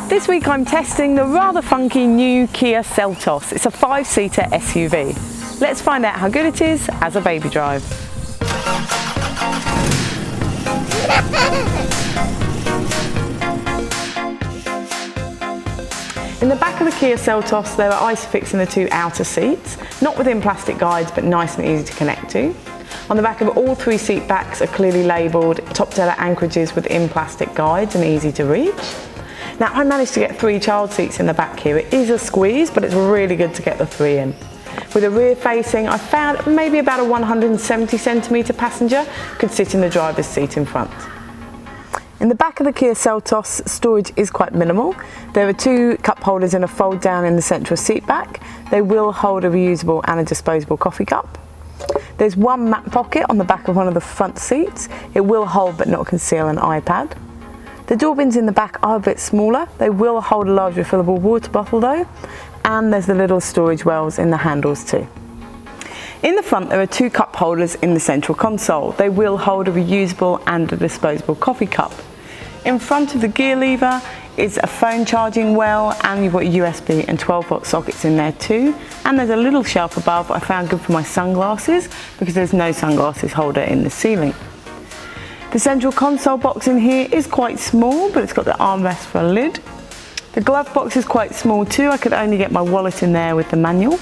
This week I'm testing the rather funky new Kia Seltos. It's a 5-seater SUV. Let's find out how good it is as a baby drive. In the back of the Kia Seltos there are Isofix in the 2 outer seats, not within plastic guides but nice and easy to connect to. On the back of all 3 seat backs are clearly labelled top della anchorages within plastic guides and easy to reach. Now I managed to get 3 child seats in the back here. It is a squeeze, but it's really good to get the 3 in. With the rear facing, I found maybe about a 170cm passenger could sit in the driver's seat in front. In the back of the Kia Seltos, storage is quite minimal. There are 2 cup holders and a fold down in the central seat back. They will hold a reusable and a disposable coffee cup. There's 1 mat pocket on the back of one of the front seats. It will hold but not conceal an iPad. The door bins in the back are a bit smaller. They will hold a large refillable water bottle though, and there's the little storage wells in the handles too. In the front there are 2 cup holders in the central console. They will hold a reusable and a disposable coffee cup. In front of the gear lever is a phone charging well, and you've got USB and 12-volt sockets in there too. And there's a little shelf above I found good for my sunglasses because there's no sunglasses holder in the ceiling. The central console box in here is quite small, but it's got the armrest for a lid. The glove box is quite small too. I could only get my wallet in there with the manual.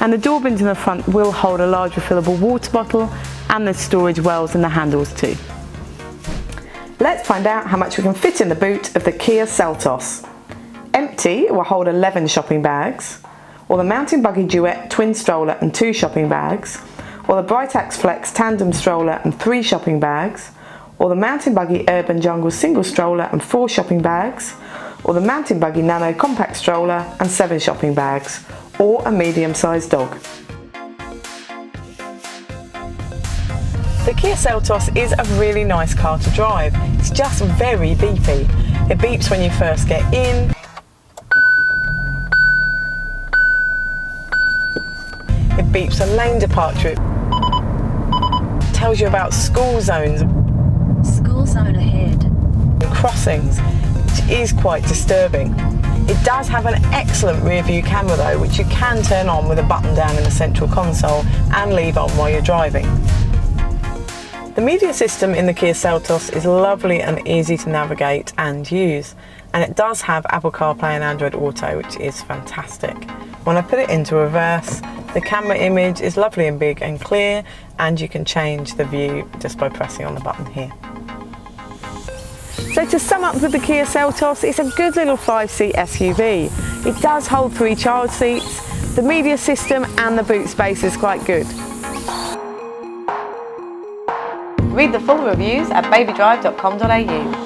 And the door bins in the front will hold a large refillable water bottle, and there's storage wells in the handles too. Let's find out how much we can fit in the boot of the Kia Seltos. Empty, it will hold 11 shopping bags, or the Mountain Buggy Duet twin stroller and 2 shopping bags, or the Britax Flex tandem stroller and 3 shopping bags, or the Mountain Buggy Urban Jungle single stroller and 4 shopping bags, or the Mountain Buggy Nano compact stroller and 7 shopping bags, or a medium-sized dog. The Kia Seltos is a really nice car to drive. It's just very beepy. It beeps when you first get in. It beeps a lane departure. It tells you about school zones. School zone ahead. And crossings, which is quite disturbing. It does have an excellent rear view camera though, which you can turn on with a button down in the central console and leave on while you're driving. The media system in the Kia Seltos is lovely and easy to navigate and use, and it does have Apple CarPlay and Android Auto, which is fantastic. When I put it into reverse, the camera image is lovely and big and clear, and you can change the view just by pressing on the button here. So to sum up with the Kia Seltos, it's a good little 5-seat SUV. It does hold 3 child seats, the media system and the boot space is quite good. Read the full reviews at BabyDrive.com.au.